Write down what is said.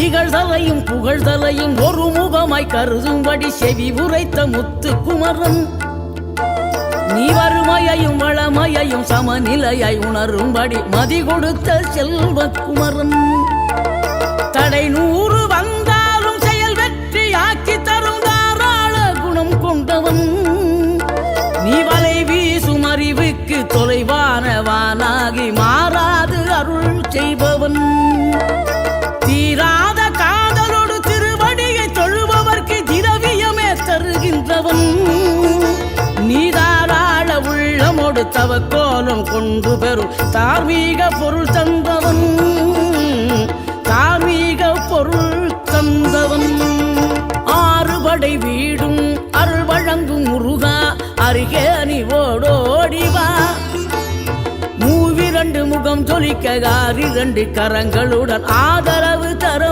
இகழ்தலையும் புகழ்தலையும் ஒரு முகமாய் கருதும்படி செவி உரைத்த முத்து குமரன் நீ வறுமையையும் வளமையையும் சமநிலையை உணரும்படி மதி கொடுத்த செல்வ குமரன் தடை 100 வந்தாலும் செயல் வெற்றியாக்கி தரும் தாராள குணம் கொண்டவன் நீ வலை வீசும் அறிவுக்கு தொலைவானவானாகி மாறாது அருள் செய்பவன் தீராத காதலோடு திருவடியை தொழுபவர்க்கு திரவியமே தருகின்றவன் நீதாராள உள்ளமோடு தவக்கோலம் கொண்டு பெறும் தார்மீக பொருள் தந்தவன் தார்மீக பொருள் தந்தவன் ஆறுபடை வீடும் அருள் வழங்கும் முருகா அருகே நீ ஓடோடிவா மூவிரண்டு முகம் ஜொலிக்க 2 கரங்களுடன் ஆதரவு தர